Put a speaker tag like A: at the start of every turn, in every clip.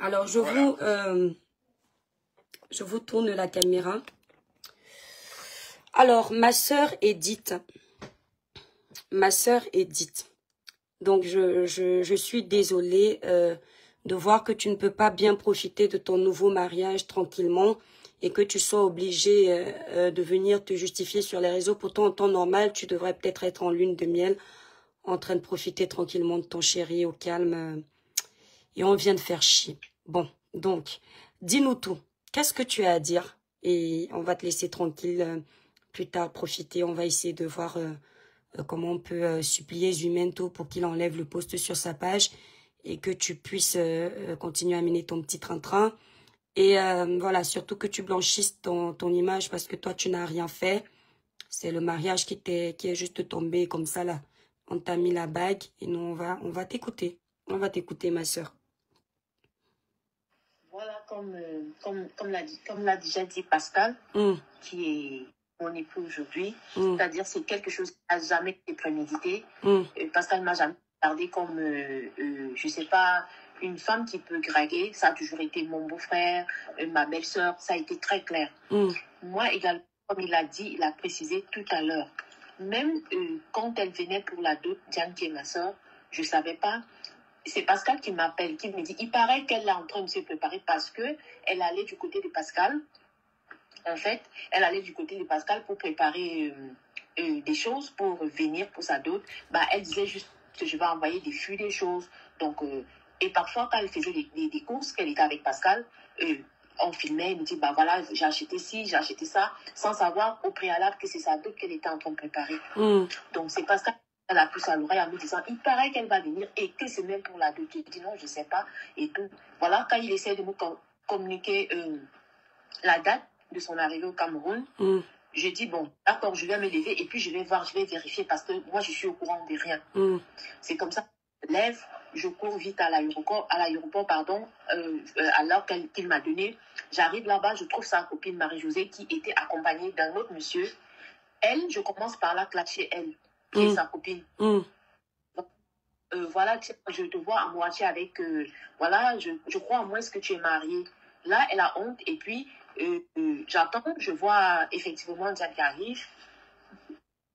A: Alors, je vous tourne la caméra. Alors, ma sœur Edith. Donc, je suis désolée de voir que tu ne peux pas bien profiter de ton nouveau mariage tranquillement et que tu sois obligée de venir te justifier sur les réseaux. Pourtant, en temps normal, tu devrais peut-être être en lune de miel, en train de profiter tranquillement de ton chéri au calme. Et on vient de faire chier. Bon, donc, dis-nous tout. Qu'est-ce que tu as à dire? Et on va te laisser tranquille plus tard profiter. On va essayer de voir comment on peut supplier Zumento pour qu'il enlève le post sur sa page et que tu puisses continuer à mener ton petit train-train. Et voilà, surtout que tu blanchisses ton image parce que toi, tu n'as rien fait. C'est le mariage qui est juste tombé comme ça, là. On t'a mis la bague et nous, on va t'écouter. On va t'écouter, ma sœur.
B: Voilà, comme l'a déjà dit Pascal, qui est mon époux aujourd'hui, c'est-à-dire c'est quelque chose qui n'a jamais été prémédité. Pascal m'a jamais regardé comme, je sais pas, une femme qui peut draguer. Ça a toujours été mon beau-frère, ma belle-sœur, ça a été très clair. Moi également, comme il a dit, il a précisé tout à l'heure, même quand elle venait pour la dot, Diane qui est ma sœur, je savais pas. C'est Pascal qui m'appelle, qui me dit, il paraît qu'elle est en train de se préparer parce que elle allait du côté de Pascal. En fait, elle allait du côté de Pascal pour préparer des choses pour venir pour sa dot. Bah, elle disait juste que je vais envoyer des flux, des choses. Donc, et parfois, quand elle faisait des courses, qu'elle était avec Pascal, on filmait, elle me dit, bah voilà, j'ai acheté ci, j'ai acheté ça, sans savoir au préalable que c'est sa dot qu'elle était en train de préparer. Donc, c'est Pascal. Elle a poussé à l'oreille en me disant, il paraît qu'elle va venir et que c'est même pour la dot. J'ai dit non, je ne sais pas. Et tout. Voilà, quand il essaie de me communiquer la date de son arrivée au Cameroun, j'ai dit, bon, d'accord, je vais me lever et puis je vais voir, je vais vérifier parce que moi, je suis au courant de rien. C'est comme ça, je me lève, je cours vite à l'aéroport, à l'heure qu'il m'a donné. J'arrive là-bas, je trouve sa copine Marie-Josée qui était accompagnée d'un autre monsieur. Elle, je commence par la clasher, elle, qui est sa copine. Voilà, je te vois à moitié avec, voilà, je crois à moins que tu es mariée. Là, elle a honte et puis j'attends, je vois effectivement Diane qui arrive.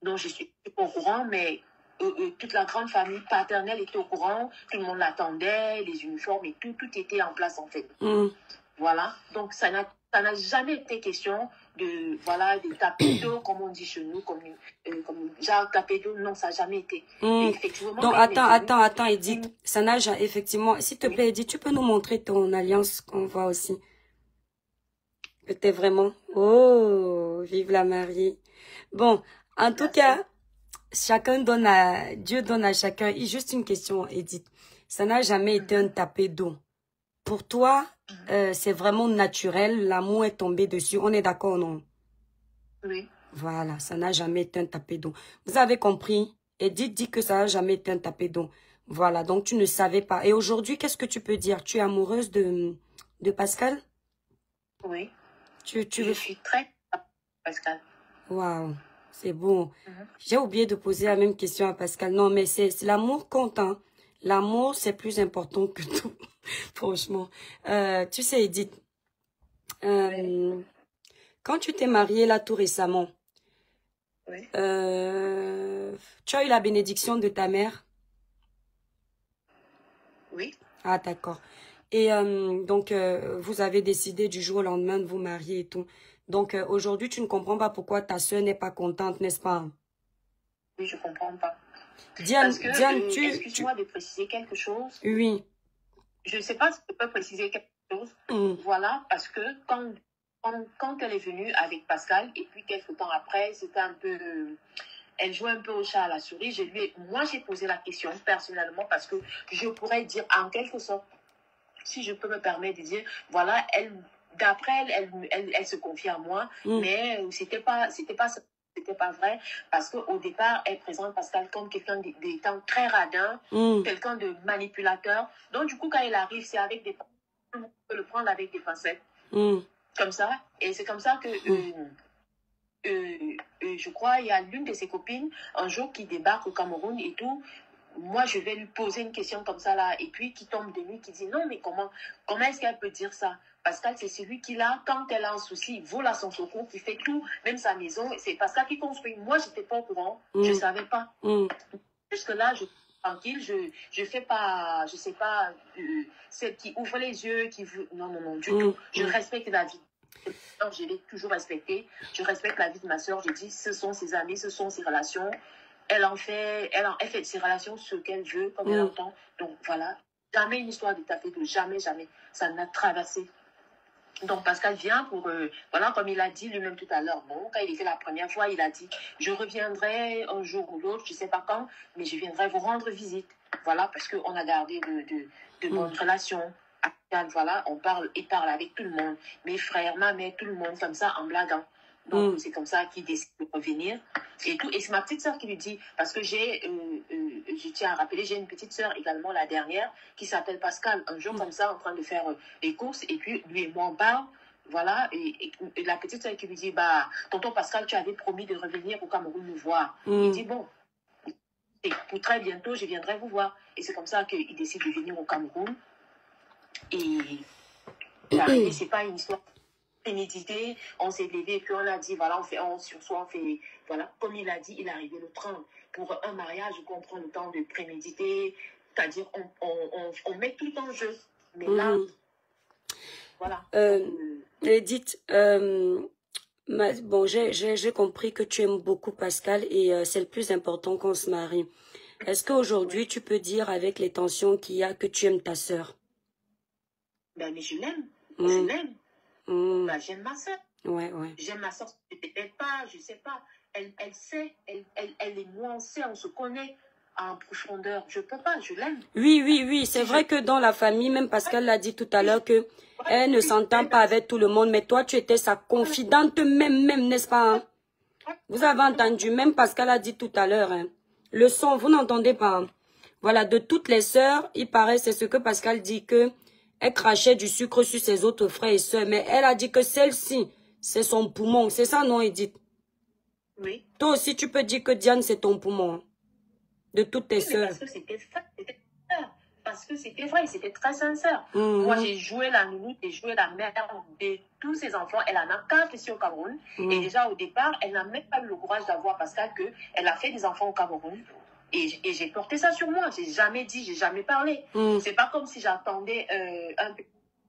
B: Donc, je suis pas au courant, mais toute la grande famille paternelle était au courant, tout le monde l'attendait, les uniformes et tout était en place en fait. Voilà, donc ça n'a jamais été question de, voilà, des tapés d'eau, comme on dit chez nous, comme genre tapés d'eau, non, ça n'a jamais été. Et effectivement,
A: donc, attends, Edith, ça n'a jamais, effectivement, s'il te plaît, Edith, tu peux nous montrer ton alliance qu'on voit aussi. Que t'es vraiment, oh, vive la mariée. Bon, en tout cas, Dieu donne à chacun, et juste une question, Edith, ça n'a jamais été un tapé d'eau. Pour toi, c'est vraiment naturel, l'amour est tombé dessus, on est d'accord, non?
B: Oui.
A: Voilà, ça n'a jamais été un tapé d'eau. Vous avez compris? Edith dit que ça n'a jamais été un tapé d'eau. Voilà, donc tu ne savais pas. Et aujourd'hui, qu'est-ce que tu peux dire? Tu es amoureuse de Pascal?
B: Oui.
A: Je
B: suis très Pascal.
A: Waouh, c'est bon. J'ai oublié de poser la même question à Pascal. Non, mais c'est l'amour compte, hein. L'amour, c'est plus important que tout. Franchement. Tu sais, Edith, quand tu t'es mariée là tout récemment, tu as eu la bénédiction de ta mère?
B: Oui.
A: Ah, d'accord. Et donc, vous avez décidé du jour au lendemain de vous marier et tout. Donc, aujourd'hui, tu ne comprends pas pourquoi ta soeur n'est pas contente, n'est-ce pas?
B: Oui, je comprends pas.
A: Diane,
B: excuse-moi de préciser quelque chose.
A: Oui.
B: Je ne sais pas si tu peux préciser quelque chose. Voilà, parce que quand elle est venue avec Pascal, et puis quelques temps après, c'était un peu... elle jouait un peu au chat à la souris. Moi, j'ai posé la question personnellement parce que je pourrais dire en quelque sorte, si je peux me permettre de dire, voilà, d'après elle se confie à moi, mais c'était pas vrai, parce qu'au départ, elle présente Pascal comme quelqu'un d'étant très radin, quelqu'un de manipulateur. Donc, du coup, quand il arrive, c'est avec des pincettes, on peut le prendre avec des pincettes, comme ça. Et c'est comme ça que, je crois, il y a l'une de ses copines, un jour, qui débarque au Cameroun et tout. moi, je vais lui poser une question comme ça, là, et puis qui tombe de nuit, qui dit, non, mais comment est-ce qu'elle peut dire ça? Pascal, c'est celui qui, là, quand elle a un souci, il vole à son secours, qui fait tout, même sa maison, c'est Pascal qui construit. Moi, je n'étais pas au courant, je ne savais pas. Jusque-là, je suis tranquille, je fais pas, je sais pas, celle qui ouvre les yeux, qui veut, non, du tout. Je respecte la vie. Je l'ai toujours respectée. Je respecte la vie de ma soeur. Je dis, ce sont ses amis, ce sont ses relations. Elle fait ses relations ce qu'elle veut, comme elle entend. Donc voilà, jamais une histoire de taper, jamais, ça n'a traversé. Donc Pascal vient pour, voilà, comme il a dit lui-même tout à l'heure, bon, quand il était la première fois, il a dit, je reviendrai un jour ou l'autre, je ne sais pas quand, mais je viendrai vous rendre visite. Voilà, parce qu'on a gardé de bonnes relations. Voilà, il parle avec tout le monde, mes frères, ma mère, tout le monde, comme ça, en blaguant. Donc, c'est comme ça qu'il décide de revenir. Et c'est ma petite sœur qui lui dit, parce que je tiens à rappeler, j'ai une petite sœur également, la dernière, qui s'appelle Pascal. Un jour, comme ça, en train de faire les courses, et puis lui et moi, on parle. Voilà, et la petite sœur qui lui dit, bah, tonton Pascal, tu avais promis de revenir au Cameroun nous voir. Il dit, bon, et pour très bientôt, je viendrai vous voir. Et c'est comme ça qu'il décide de venir au Cameroun. Et c'est pas une histoire préméditée. On s'est levé et puis on a dit, voilà, on fait, voilà, comme il a dit, il est arrivé le 30. Pour un mariage, on prend le temps de préméditer, c'est-à-dire on met tout en jeu. Mais là, voilà.
A: Edith, bon, j'ai compris que tu aimes beaucoup Pascal et c'est le plus important qu'on se marie. Est-ce qu'aujourd'hui, tu peux dire avec les tensions qu'il y a que tu aimes ta sœur?
B: Ben, mais je l'aime. Je l'aime. Ben, j'aime ma soeur.
A: Ouais.
B: J'aime ma soeur. Peut-être pas, je sais pas. Elle sait. Elle et moi, on se connaît en profondeur. Je peux pas, je l'aime.
A: Oui. C'est vrai que dans la famille, même Pascal l'a dit tout à l'heure que elle ne s'entend pas avec tout le monde. Mais toi, tu étais sa confidente même, n'est-ce pas? Hein? Vous avez entendu, même Pascal a dit tout à l'heure. Hein, le son, vous n'entendez pas. Hein? Voilà, de toutes les sœurs, il paraît, c'est ce que Pascal dit que elle crachait du sucre sur ses autres frères et sœurs. Mais elle a dit que celle-ci, c'est son poumon. C'est ça, non, Edith?
B: Oui.
A: Toi aussi, tu peux dire que Diane, c'est ton poumon. De toutes tes sœurs.
B: Parce que c'était vrai, c'était très sincère. Moi, j'ai joué la nounou, j'ai joué la mère de tous ses enfants. Elle en a 4 ici au Cameroun. Et déjà, au départ, elle n'a même pas eu le courage d'avoir Pascal qu'elle a fait des enfants au Cameroun. Et j'ai porté ça sur moi. J'ai jamais dit, j'ai jamais parlé. C'est pas comme si j'attendais un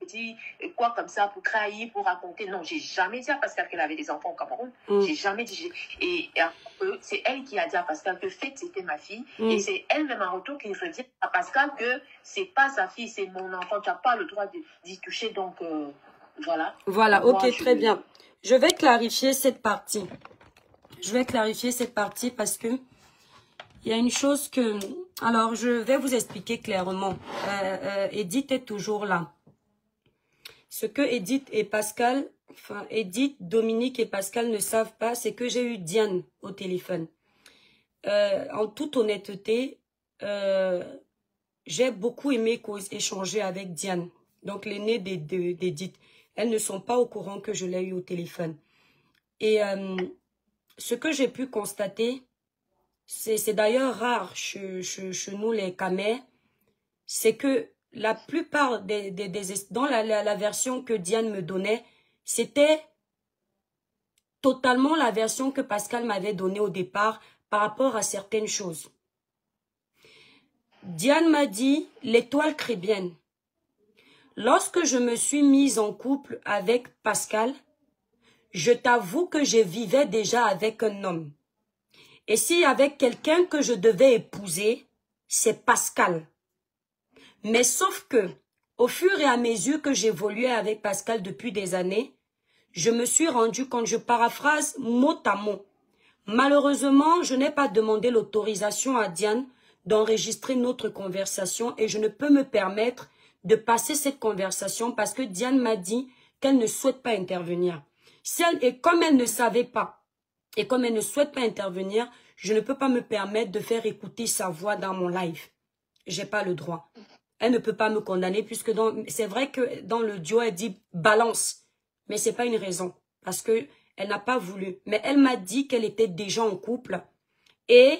B: petit quoi comme ça pour trahir, pour raconter. Non, j'ai jamais dit à Pascal qu'elle avait des enfants au Cameroun. J'ai jamais dit. Et c'est elle qui a dit à Pascal que Faith, c'était ma fille. Et c'est elle-même en retour qui redit à Pascal que c'est pas sa fille, c'est mon enfant. Tu n'as pas le droit d'y toucher. Donc, voilà.
A: Voilà, ok, moi, très bien. Je vais clarifier cette partie. Parce que il y a une chose que... Alors, je vais vous expliquer clairement. Edith est toujours là. Ce que Edith et Pascal... Enfin, Edith, Dominique et Pascal ne savent pas, c'est que j'ai eu Diane au téléphone. En toute honnêteté, j'ai beaucoup aimé échanger avec Diane. Donc, l'aînée d'Edith. Elles ne sont pas au courant que je l'ai eu au téléphone. Et ce que j'ai pu constater... C'est d'ailleurs rare chez nous les Camers, c'est que la plupart dans la version que Diane me donnait, c'était totalement la version que Pascal m'avait donnée au départ par rapport à certaines choses. Diane m'a dit l'étoile chrétienne. Lorsque je me suis mise en couple avec Pascal, je t'avoue que je vivais déjà avec un homme. Et s'il y avait quelqu'un que je devais épouser, c'est Pascal. Mais sauf que, au fur et à mesure que j'évoluais avec Pascal depuis des années, je me suis rendu compte, je paraphrase mot à mot. Malheureusement, je n'ai pas demandé l'autorisation à Diane d'enregistrer notre conversation et je ne peux me permettre de passer cette conversation parce que Diane m'a dit qu'elle ne souhaite pas intervenir. Et comme elle ne savait pas, et comme elle ne souhaite pas intervenir, je ne peux pas me permettre de faire écouter sa voix dans mon live. J'ai pas le droit. Elle ne peut pas me condamner puisque c'est vrai que dans le duo, elle dit balance. Mais c'est pas une raison. Parce que elle n'a pas voulu. Mais elle m'a dit qu'elle était déjà en couple. Et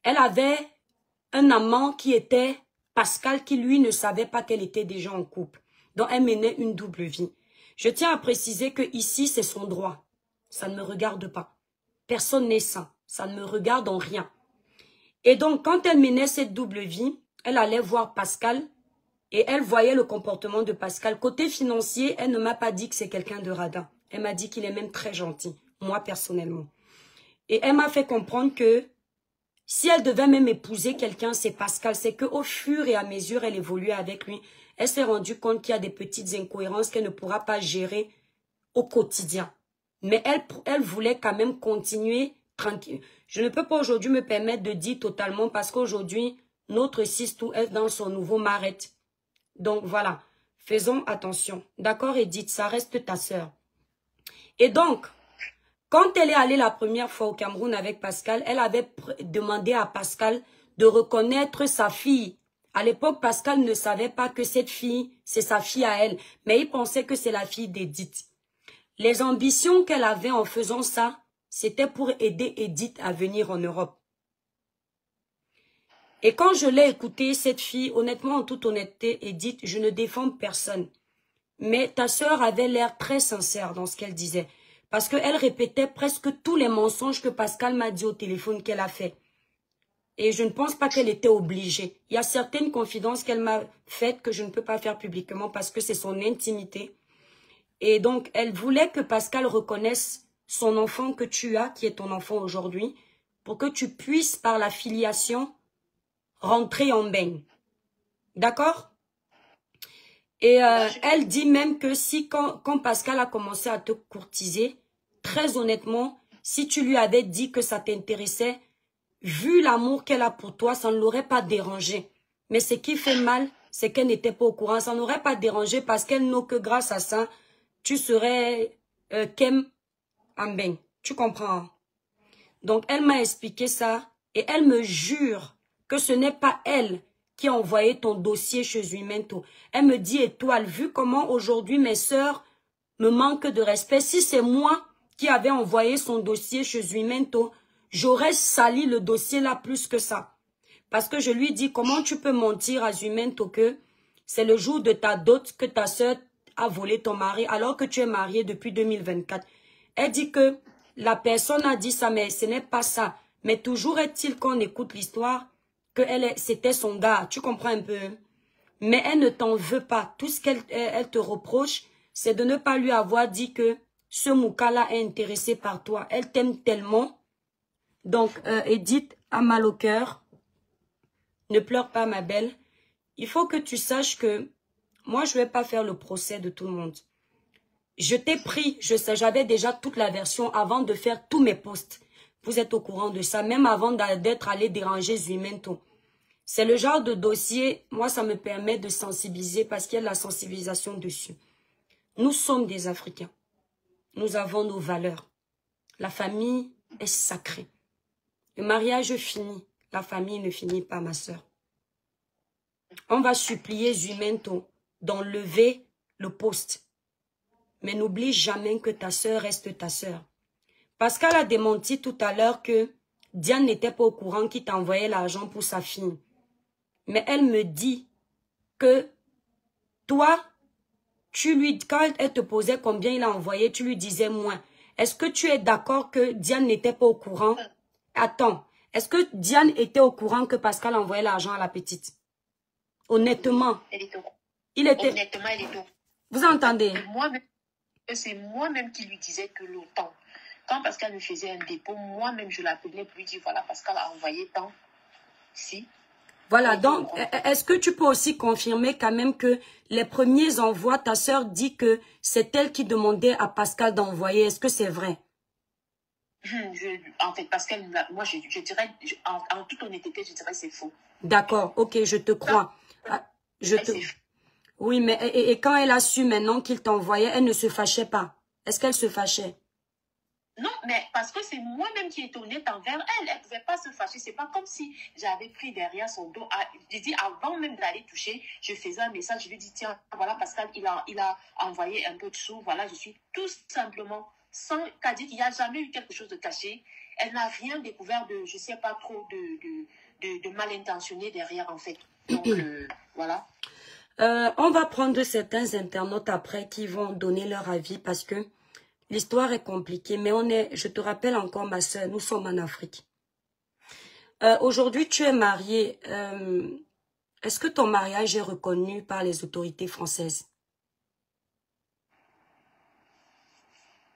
A: elle avait un amant qui était Pascal, qui lui ne savait pas qu'elle était déjà en couple. Donc elle menait une double vie. Je tiens à préciser que ici c'est son droit. Ça ne me regarde pas. Personne n'est saint. Ça ne me regarde en rien. Et donc quand elle menait cette double vie, elle allait voir Pascal et elle voyait le comportement de Pascal. Côté financier, elle ne m'a pas dit que c'est quelqu'un de radin. Elle m'a dit qu'il est même très gentil, moi personnellement. Et elle m'a fait comprendre que si elle devait même épouser quelqu'un, c'est Pascal. C'est qu'au fur et à mesure, elle évoluait avec lui. Elle s'est rendue compte qu'il y a des petites incohérences qu'elle ne pourra pas gérer au quotidien. Mais elle voulait quand même continuer tranquille. Je ne peux pas aujourd'hui me permettre de dire totalement parce qu'aujourd'hui, notre Sistou est dans son nouveau marette. Donc voilà, faisons attention. D'accord, Edith, ça reste ta sœur. Et donc, quand elle est allée la première fois au Cameroun avec Pascal, elle avait demandé à Pascal de reconnaître sa fille. À l'époque, Pascal ne savait pas que cette fille, c'est sa fille à elle, mais il pensait que c'est la fille d'Edith. Les ambitions qu'elle avait en faisant ça, c'était pour aider Edith à venir en Europe. Et quand je l'ai écoutée, cette fille, honnêtement, en toute honnêteté, Edith, je ne défends personne. Mais ta sœur avait l'air très sincère dans ce qu'elle disait. Parce qu'elle répétait presque tous les mensonges que Pascal m'a dit au téléphone qu'elle a fait. Et je ne pense pas qu'elle était obligée. Il y a certaines confidences qu'elle m'a faites que je ne peux pas faire publiquement parce que c'est son intimité. Et donc, elle voulait que Pascal reconnaisse son enfant que tu as, qui est ton enfant aujourd'hui, pour que tu puisses, par la filiation, rentrer en baigne. D'accord? Et elle dit même que si quand Pascal a commencé à te courtiser, très honnêtement, si tu lui avais dit que ça t'intéressait, vu l'amour qu'elle a pour toi, ça ne l'aurait pas dérangé. Mais ce qui fait mal, c'est qu'elle n'était pas au courant. Ça n'aurait pas dérangé parce qu'elle n'a que grâce à ça, tu serais Kem Ambeng. Tu comprends? Donc, elle m'a expliqué ça et elle me jure que ce n'est pas elle qui a envoyé ton dossier chez Zuimento. Elle me dit, Étoile, vu comment aujourd'hui mes sœurs me manquent de respect, si c'est moi qui avais envoyé son dossier chez Zuimento, j'aurais sali le dossier là plus que ça. Parce que je lui dis, comment tu peux mentir à Zuimento que c'est le jour de ta dot que ta sœur a volé ton mari alors que tu es marié depuis 2024. Elle dit que la personne a dit ça, mais ce n'est pas ça. Mais toujours est-il qu'on écoute l'histoire que c'était son gars. Tu comprends un peu? Mais elle ne t'en veut pas. Tout ce qu'elle te reproche, c'est de ne pas lui avoir dit que ce Mouka-là est intéressé par toi. Elle t'aime tellement. Donc, Edith a mal au cœur. Ne pleure pas, ma belle. Il faut que tu saches que moi, je ne vais pas faire le procès de tout le monde. Je t'ai pris, je sais, j'avais déjà toute la version avant de faire tous mes posts. Vous êtes au courant de ça, même avant d'être allé déranger Zuimento. C'est le genre de dossier, moi, ça me permet de sensibiliser parce qu'il y a de la sensibilisation dessus. Nous sommes des Africains. Nous avons nos valeurs. La famille est sacrée. Le mariage finit. La famille ne finit pas, ma sœur. On va supplier Zuimento d'enlever le post. Mais n'oublie jamais que ta sœur reste ta sœur. Pascal a démenti tout à l'heure que Diane n'était pas au courant qu'il t'envoyait l'argent pour sa fille. Mais elle me dit que toi, quand elle te posait combien il a envoyé, tu lui disais moins. Est-ce que tu es d'accord que Diane n'était pas au courant? Attends, est-ce que Diane était au courant que Pascal envoyait l'argent à la petite? Honnêtement.
B: Elle était au courant.
A: Honnêtement,
B: elle était au courant.
A: Vous entendez?
B: C'est moi-même qui lui disais que l'OTAN. Quand Pascal me faisait un dépôt, moi-même je l'appelais pour lui dire, voilà, Pascal a envoyé tant. Si.
A: Voilà, donc, est-ce que tu peux aussi confirmer quand même que les premiers envois, ta sœur dit que c'est elle qui demandait à Pascal d'envoyer. Est-ce que c'est vrai?
B: En fait, Pascal, moi, je dirais, en toute honnêteté, je dirais c'est faux.
A: D'accord, ok, je te crois. Oui, mais et quand elle a su maintenant qu'il t'envoyait, elle ne se fâchait pas. Est-ce qu'elle se fâchait?
B: Non, mais parce que c'est moi-même qui est honnête envers elle. Elle ne pouvait pas se fâcher. C'est pas comme si j'avais pris derrière son dos. Je dis, avant même d'aller toucher, je faisais un message. Je lui dis, tiens, voilà, Pascal, il a envoyé un peu de sous. Voilà, je suis tout simplement, sans qu'à dire qu'il n'y a jamais eu quelque chose de caché. Elle n'a rien découvert de, je ne sais pas trop, de mal intentionné derrière, en fait. Donc, voilà.
A: On va prendre certains internautes après qui vont donner leur avis parce que l'histoire est compliquée. Mais je te rappelle encore, ma soeur, nous sommes en Afrique. Aujourd'hui, tu es mariée. Est-ce que ton mariage est reconnu par les autorités françaises?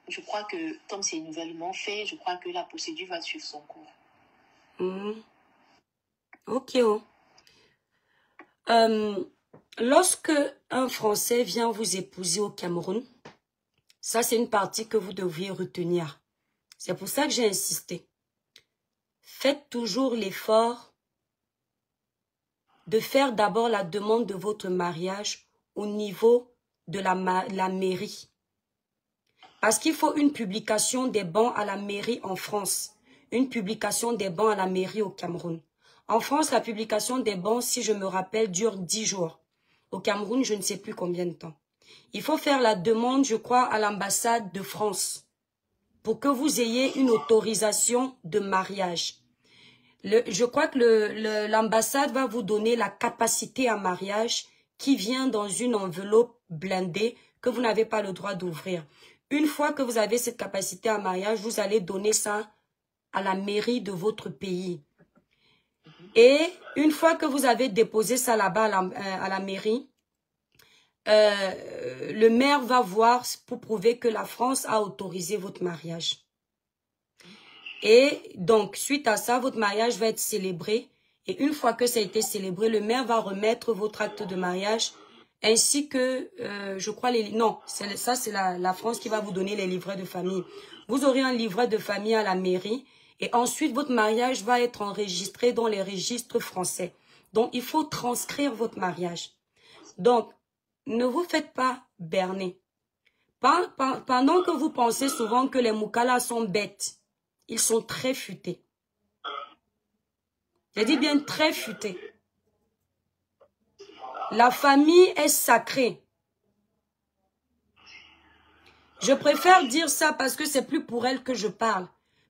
B: Je crois que, comme c'est nouvellement fait, je crois que la procédure va suivre son cours.
A: Ok. Lorsque un Français vient vous épouser au Cameroun, ça c'est une partie que vous devriez retenir. C'est pour ça que j'ai insisté. Faites toujours l'effort de faire d'abord la demande de votre mariage au niveau de la mairie. Parce qu'il faut une publication des bans à la mairie en France, une publication des bans à la mairie au Cameroun. En France, la publication des bans, si je me rappelle, dure 10 jours. Au Cameroun, je ne sais plus combien de temps. Il faut faire la demande, je crois, à l'ambassade de France pour que vous ayez une autorisation de mariage. Je crois que l'ambassade va vous donner la capacité à mariage qui vient dans une enveloppe blindée que vous n'avez pas le droit d'ouvrir. Une fois que vous avez cette capacité à mariage, vous allez donner ça à la mairie de votre pays. Et une fois que vous avez déposé ça là-bas à la mairie, le maire va voir pour prouver que la France a autorisé votre mariage. Et donc, suite à ça, votre mariage va être célébré. Et une fois que ça a été célébré, le maire va remettre votre acte de mariage ainsi que, je crois, non, ça c'est la France qui va vous donner les livrets de famille. Vous aurez un livret de famille à la mairie et ensuite votre mariage va être enregistré dans les registres français. Donc, il faut transcrire votre mariage. Donc, ne vous faites pas berner. Pendant que vous pensez souvent que les Moukala sont bêtes, ils sont très futés. Je dis bien très futés. La famille est sacrée. Je préfère dire ça parce que c'est plus pour elle que je parle.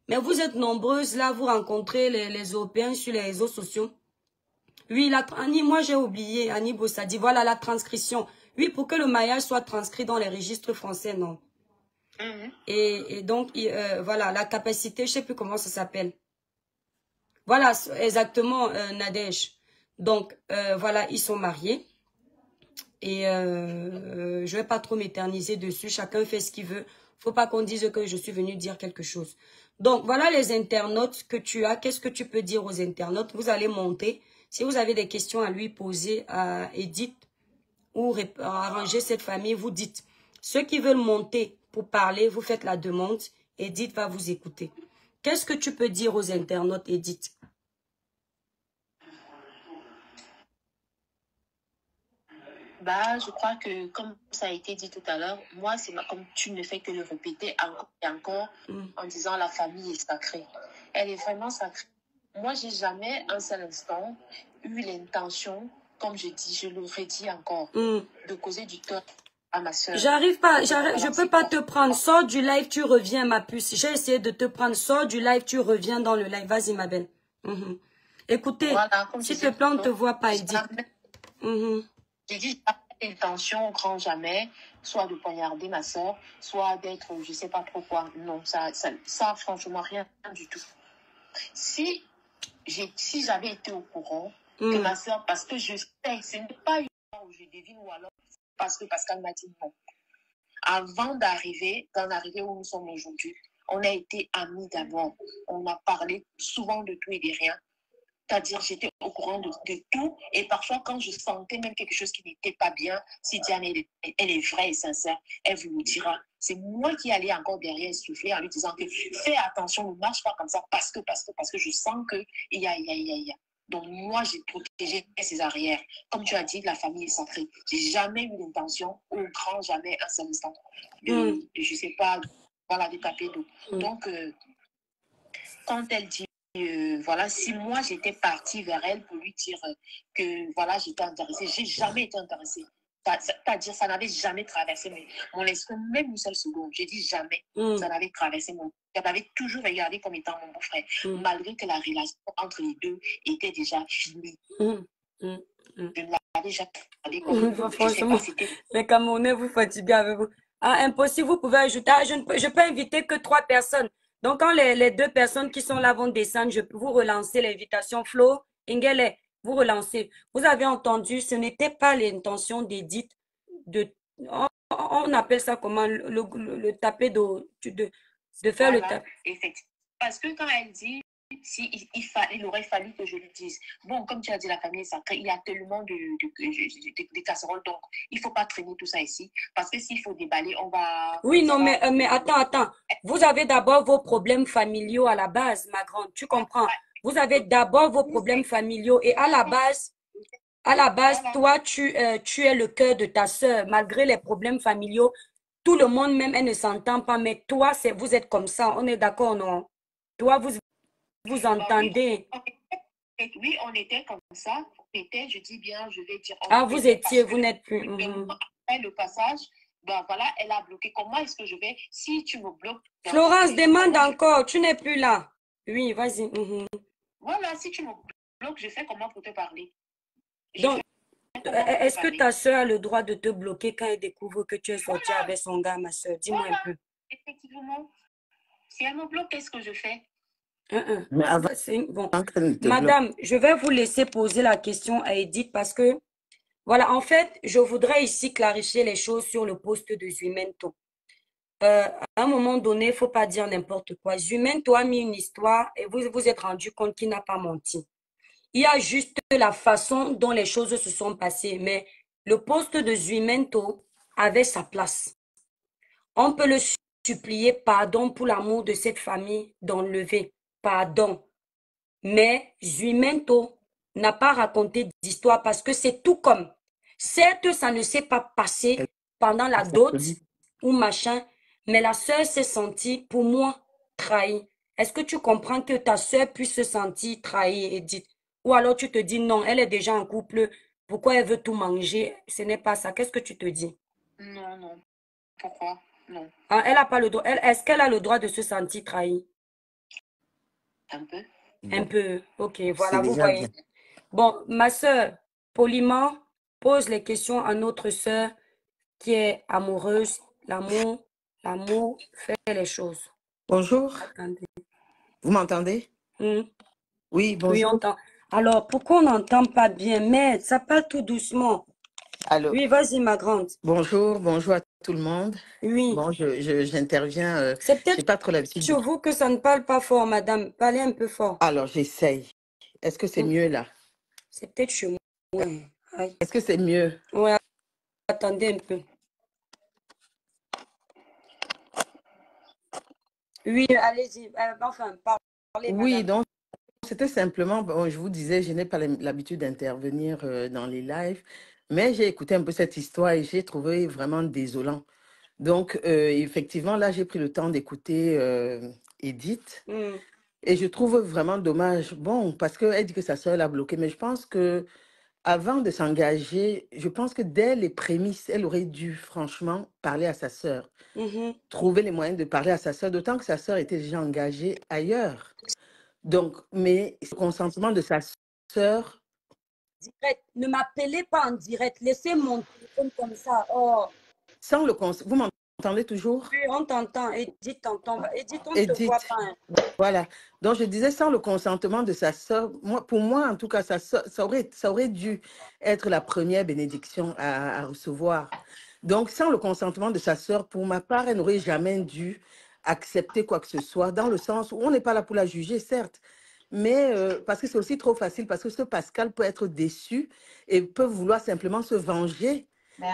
A: Mais vous êtes nombreuses là, vous rencontrez les Européens sur les réseaux sociaux. Oui, Annie, moi j'ai oublié, Annie Bossadi, voilà la transcription. Oui, pour que le mariage soit transcrit dans les registres français, non. Et donc, voilà, la capacité, je ne sais plus comment ça s'appelle. Voilà, exactement, Nadège. Donc, voilà, ils sont mariés. Et je ne vais pas trop m'éterniser dessus. Chacun fait ce qu'il veut. Faut pas qu'on dise que je suis venue dire quelque chose. Donc, voilà les internautes que tu as. Qu'est-ce que tu peux dire aux internautes? Vous allez monter. Si vous avez des questions à lui poser à Edith ou arranger cette famille, vous dites. Ceux qui veulent monter pour parler, vous faites la demande. Edith va vous écouter. Qu'est-ce que tu peux dire aux internautes, Edith?
B: Bah, je crois que, comme ça a été dit tout à l'heure, moi, c'est comme tu ne fais que le répéter encore et encore en disant la famille est sacrée. Elle est vraiment sacrée. Moi, j'ai jamais un seul instant eu l'intention, comme je dis, je le redis encore, de causer du tort à ma soeur.
A: J'arrive pas, je peux pas te prendre. Sors du live, tu reviens, ma puce. J'ai essayé de te prendre. Sors du live, tu reviens dans le live. Vas-y, ma belle. Écoutez,
B: voilà,
A: s'il te plaît, on ne te voit pas, Edith.
B: J'ai dit, j'ai l'intention, au grand jamais, soit de poignarder ma soeur, soit d'être, je sais pas trop quoi. Non, ça franchement, rien du tout. Si j'avais été au courant que ma soeur, parce que je sais, ce n'est pas une fois où je devine, ou alors parce que Pascal m'a dit non. Avant d'en arriver où nous sommes aujourd'hui, on a été amis d'abord. On a parlé souvent de tout et de rien. C'est-à-dire, j'étais au courant de tout. Et parfois, quand je sentais même quelque chose qui n'était pas bien, si Diane, elle est vraie et sincère, elle vous le dira. C'est moi qui allais encore derrière souffler en lui disant que fais attention, ne marche pas comme ça parce que je sens que il y a. Donc, moi, j'ai protégé ses arrières. Comme tu as dit, la famille est sacrée. J'ai jamais eu l'intention, au grand jamais, un seul instant, de je sais pas, voilà, de taper d'eau. Donc, quand elle dit voilà, si moi j'étais partie vers elle pour lui dire que voilà, j'étais intéressée, j'ai jamais été intéressée. C'est-à-dire, ça n'avait jamais traversé mon esprit, même une seule seconde. J'ai dit jamais, ça n'avait traversé mon m'avais toujours regardé comme étant mon beau-frère, malgré que la relation entre les deux était déjà finie. Je ne l'avais jamais regardé comme...
A: Franchement, les Camerounais, vous fatiguez avec vous. Ah, impossible, vous pouvez ajouter. Ah, je peux inviter que 3 personnes. Donc, quand les 2 personnes qui sont là vont descendre, je peux vous relancer l'invitation. Flo, Ingele, vous relancez. Vous avez entendu, ce n'était pas l'intention d'Edith de... On appelle ça comment? Le taper de faire le taper.
B: Effectivement. Parce que quand elle dit, il aurait fallu que je lui dise, bon, comme tu as dit, la famille est sacrée, il y a tellement de casseroles, donc il ne faut pas traîner tout ça ici, parce que s'il faut déballer, on va...
A: Oui, non, mais attends. Vous avez d'abord vos problèmes familiaux à la base, ma grande, tu comprends? Vous avez d'abord vos problèmes familiaux et à la base, toi, tu es le cœur de ta sœur, malgré les problèmes familiaux. Tout le monde, même, elle ne s'entend pas, mais toi, vous êtes comme ça, on est d'accord, non? Toi, vous entendez.
B: Oui, on était comme ça. Je dis bien, je vais dire.
A: Ah, vous étiez, vous n'êtes plus.
B: Après le passage, ben voilà, elle a bloqué. Comment est-ce que je vais, si tu me bloques...
A: Florence, demande encore, tu n'es plus là. Oui, vas-y.
B: Voilà, si tu me bloques, je fais comment pour te parler?
A: Donc, est-ce que ta soeur a le droit de te bloquer quand elle découvre que tu es sortie avec son gars, ma soeur? Dis-moi un peu.
B: Effectivement. Si elle me bloque, qu'est-ce que je fais?
A: Mais avant, bon. Madame, je vais vous laisser poser la question à Edith parce que, voilà, en fait, je voudrais ici clarifier les choses sur le poste de Zuimento. À un moment donné, il ne faut pas dire n'importe quoi. Zuimento a mis une histoire et vous vous êtes rendu compte qu'il n'a pas menti. Il y a juste la façon dont les choses se sont passées, mais le poste de Zuimento avait sa place. On peut le supplier pardon pour l'amour de cette famille d'enlever. Pardon. Mais Zuimento n'a pas raconté d'histoire parce que c'est tout comme. Certes, ça ne s'est pas passé pendant la dot ou machin, mais la sœur s'est sentie, pour moi, trahie. Est-ce que tu comprends que ta sœur puisse se sentir trahie, Edith? Ou alors tu te dis non, elle est déjà en couple, pourquoi elle veut tout manger? Ce n'est pas ça. Qu'est-ce que tu te dis?
B: Non. Pourquoi? Non.
A: Ah, elle a pas le droit. Est-ce qu'elle a le droit de se sentir trahie?
B: Un peu.
A: Un peu. Ok, voilà, vous voyez. Bon, ma sœur, poliment, pose les questions à notre sœur qui est amoureuse. L'amour fait les choses.
C: Bonjour.
A: Attendez.
C: Vous m'entendez? Oui, bonjour.
A: Oui, on entend. Alors, pourquoi on n'entend pas bien? Mais ça parle tout doucement.
C: Alors,
A: oui, vas-y, ma grande.
C: Bonjour à tout le monde.
A: Oui.
C: Bon, j'interviens.
A: C'est peut-être
C: pas trop l'habitude.
A: Sur vous que ça ne parle pas fort, madame. Parlez un peu fort.
C: Alors, j'essaye. Est-ce que c'est mieux là?
A: C'est peut-être chez moi.
C: Est-ce que c'est mieux?
A: Oui, attendez un peu. Oui, allez-y. Enfin, parlez, madame.
C: Oui, donc, c'était simplement, bon, je vous disais, je n'ai pas l'habitude d'intervenir dans les lives, mais j'ai écouté un peu cette histoire et j'ai trouvé vraiment désolant. Donc, effectivement, là, j'ai pris le temps d'écouter Edith et je trouve vraiment dommage. Bon, parce qu'elle dit que sa soeur l'a bloqué, mais je pense que avant de s'engager, je pense que dès les prémices, elle aurait dû franchement parler à sa sœur, trouver les moyens de parler à sa sœur, d'autant que sa sœur était déjà engagée ailleurs. Donc, mais le consentement de sa sœur...
A: Direct. Ne m'appelez pas en direct. Laissez mon téléphone comme ça. Oh.
C: Sans le vous m'entendez toujours?
A: Oui, on t'entend. Edith t'entend. Edith, on ne te voit pas. Hein.
C: Voilà. Donc, je disais, sans le consentement de sa sœur, pour moi, en tout cas, ça aurait dû être la première bénédiction à recevoir. Donc, sans le consentement de sa sœur, pour ma part, elle n'aurait jamais dû accepter quoi que ce soit, dans le sens où on n'est pas là pour la juger, certes, mais parce que c'est aussi trop facile, parce que ce Pascal peut être déçu et peut vouloir simplement se venger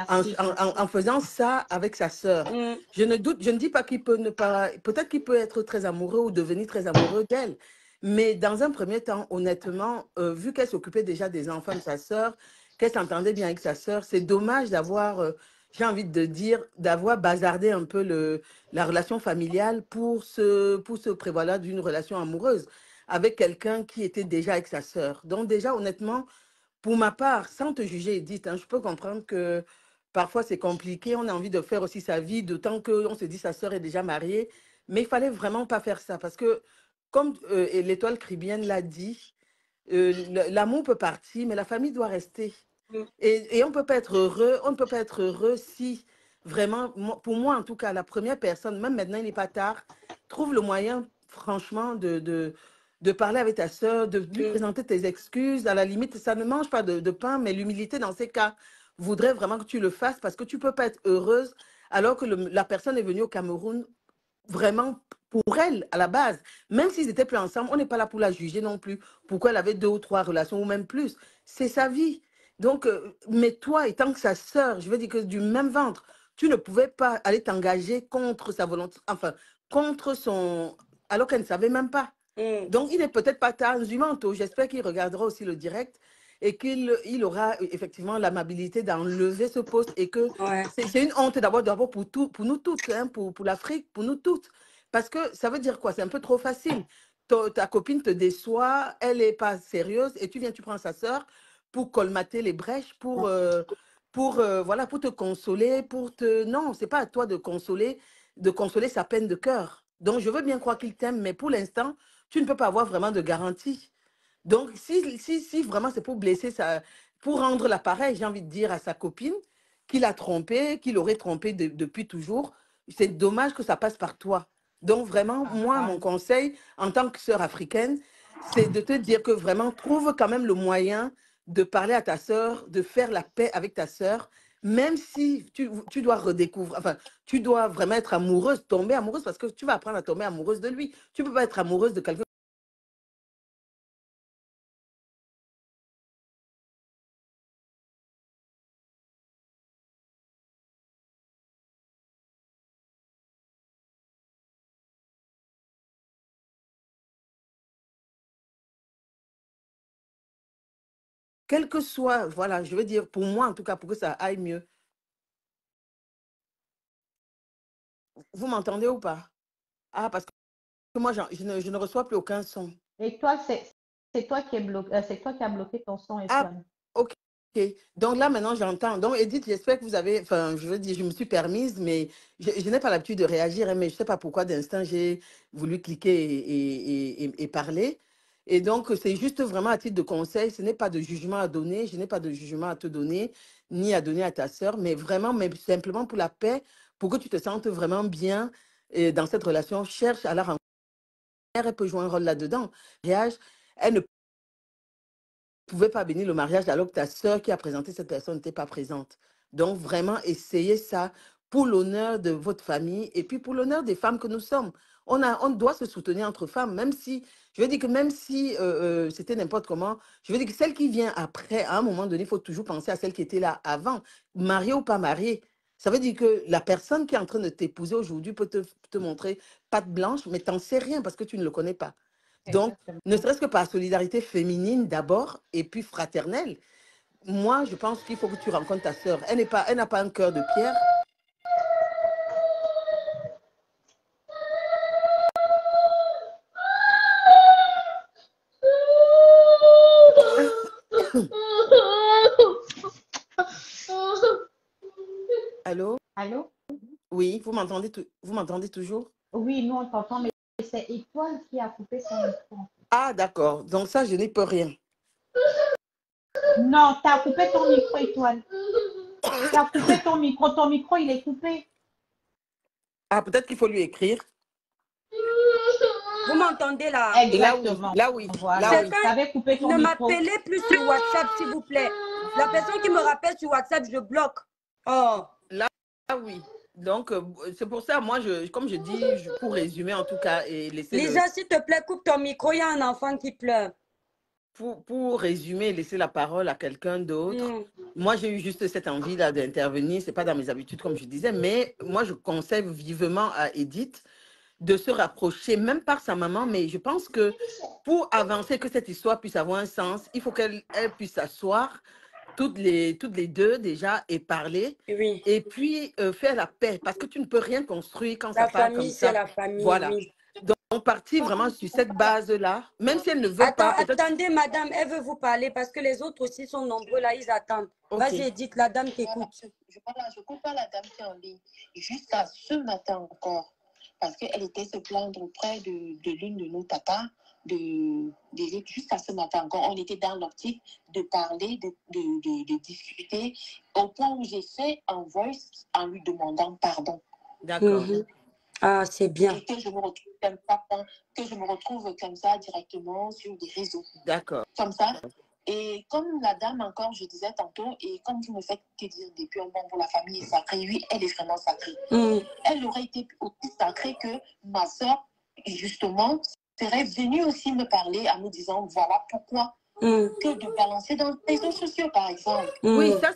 C: en faisant ça avec sa sœur. Je ne dis pas qu'il peut ne pas, peut-être qu'il peut être très amoureux ou devenir très amoureux d'elle, mais dans un premier temps, honnêtement, vu qu'elle s'occupait déjà des enfants de sa sœur, qu'elle s'entendait bien avec sa sœur, c'est dommage d'avoir, j'ai envie de dire, d'avoir bazardé un peu la relation familiale pour se prévaloir d'une relation amoureuse avec quelqu'un qui était déjà avec sa sœur. Donc déjà, honnêtement, pour ma part, sans te juger, Edith, je peux comprendre que parfois c'est compliqué, on a envie de faire aussi sa vie, d'autant qu'on se dit sa sœur est déjà mariée. Mais il fallait vraiment pas faire ça parce que, comme l'étoile caribéenne l'a dit, l'amour peut partir, mais la famille doit rester. Et on peut pas être heureux, on ne peut pas être heureux si vraiment, pour moi en tout cas, la première personne, même maintenant il n'est pas tard, trouve le moyen franchement de parler avec ta soeur, de lui présenter tes excuses. À la limite, ça ne mange pas de pain, mais l'humilité dans ces cas voudrait vraiment que tu le fasses parce que tu ne peux pas être heureuse alors que la personne est venue au Cameroun vraiment pour elle, à la base. Même s'ils étaient plus ensemble, on n'est pas là pour la juger non plus. Pourquoi elle avait 2 ou 3 relations ou même plus. C'est sa vie. Donc, mais toi, étant que sa sœur, je veux dire que du même ventre, tu ne pouvais pas aller t'engager contre sa volonté, enfin, contre son... alors qu'elle ne savait même pas. Donc, il n'est peut-être pas transhumant. J'espère qu'il regardera aussi le direct et qu'il aura effectivement l'amabilité d'enlever ce poste et que c'est une honte d'abord pour nous toutes, hein, pour l'Afrique, pour nous toutes. Parce que ça veut dire quoi? C'est un peu trop facile. Ta copine te déçoit, elle n'est pas sérieuse et tu prends sa sœur pour colmater les brèches, voilà, pour te consoler, Non, c'est pas à toi de consoler sa peine de cœur. Donc, je veux bien croire qu'il t'aime, mais pour l'instant, tu ne peux pas avoir vraiment de garantie. Donc, si vraiment c'est pour blesser pour rendre l'appareil, j'ai envie de dire à sa copine qu'il a trompé, qu'il aurait trompé depuis toujours, c'est dommage que ça passe par toi. Donc, vraiment, moi, mon conseil, en tant que sœur africaine, c'est de te dire que vraiment, trouve quand même le moyen de parler à ta sœur, de faire la paix avec ta sœur, même si tu dois redécouvrir, enfin, tu dois vraiment être amoureuse, tomber amoureuse, parce que tu vas apprendre à tomber amoureuse de lui. Tu ne peux pas être amoureuse de quelqu'un. Quel que soit, voilà, je veux dire, pour moi, en tout cas, pour que ça aille mieux. Vous m'entendez ou pas? Ah, parce que moi, je ne reçois plus aucun son.
D: Et toi, c'est toi qui es bloqué, c'est toi qui as bloqué ton son, Étoile.
C: Ah, ok. Donc là, maintenant, j'entends. Donc, Edith, j'espère que vous avez, enfin, je veux dire, je me suis permise, mais je n'ai pas l'habitude de réagir, hein, mais je ne sais pas pourquoi d'instant, j'ai voulu cliquer et parler. Et donc, c'est juste vraiment à titre de conseil. Ce n'est pas de jugement à donner. Je n'ai pas de jugement à te donner, ni à donner à ta sœur, mais vraiment, mais simplement pour la paix, pour que tu te sentes vraiment bien dans cette relation. Cherche à la rencontrer. Elle peut jouer un rôle là-dedans. Elle ne pouvait pas bénir le mariage alors que ta sœur qui a présenté cette personne n'était pas présente. Donc, vraiment, essayez ça pour l'honneur de votre famille et puis pour l'honneur des femmes que nous sommes. On doit se soutenir entre femmes, même si, je veux dire que même si c'était n'importe comment, je veux dire que celle qui vient après, à un moment donné, il faut toujours penser à celle qui était là avant, mariée ou pas mariée. Ça veut dire que la personne qui est en train de t'épouser aujourd'hui peut te montrer patte blanche, mais tu n'en sais rien parce que tu ne le connais pas. Donc, ne serait-ce que par solidarité féminine d'abord et puis fraternelle, moi, je pense qu'il faut que tu rencontres ta sœur. Elle n'a pas un cœur de pierre. Allô?
D: Allô?
C: Oui, vous m'entendez toujours?
D: Oui, nous on t'entend, mais c'est Étoile qui a coupé son micro.
C: Ah, d'accord. Donc ça, je n'y peux rien.
D: Non, tu as coupé ton micro, Étoile. Tu as coupé ton micro, il est coupé.
C: Ah, peut-être qu'il faut lui écrire.
A: Vous m'entendez là?
D: Exactement.
C: Là, oui.
D: Voilà. Tu avais coupé ton micro.
A: Ne m'appelez plus sur WhatsApp, s'il vous plaît. La personne qui me rappelle sur WhatsApp, je bloque. Oh.
C: Là, oui. Donc, c'est pour ça, moi, comme je dis, pour résumer en tout cas, et laisser
A: Lisa, s'il te plaît, coupe ton micro, il y a un enfant qui pleure.
C: Pour résumer et laisser la parole à quelqu'un d'autre, moi, j'ai eu juste cette envie-là d'intervenir. Ce n'est pas dans mes habitudes, comme je disais, mais moi, je conseille vivement à Edith de se rapprocher, même par sa maman, mais je pense que pour avancer, que cette histoire puisse avoir un sens, il faut qu'elle puisse s'asseoir, toutes les deux déjà, et parler, et puis faire la paix, parce que tu ne peux rien construire quand ça parle comme ça.
A: La famille,
C: voilà. Donc, partir vraiment sur cette base-là, même si elle ne veut pas...
A: Attendez, madame, elle veut vous parler, parce que les autres aussi sont nombreux, là, ils attendent. Okay. Vas-y, Edith, la dame t'écoute.
B: Je ne coupe pas la dame qui est en ligne. Jusqu'à ce matin encore, parce qu'elle était se plaindre auprès de l'une de nos tatas, jusqu'à ce matin encore. On était dans l'optique de parler, de discuter, au point où j'ai fait un voice en lui demandant pardon.
C: D'accord.
A: Ah, c'est bien.
B: Et que je me retrouve comme ça directement sur des réseaux.
C: D'accord.
B: Comme ça. Et comme la dame encore, je disais tantôt, et comme vous me faites que dire depuis un bon pour la famille est sacrée, oui, elle est vraiment sacrée. Elle aurait été aussi sacrée que ma soeur, justement, serait venue aussi me parler en me disant, voilà pourquoi que de balancer dans les réseaux sociaux, par exemple.
C: Oui, ça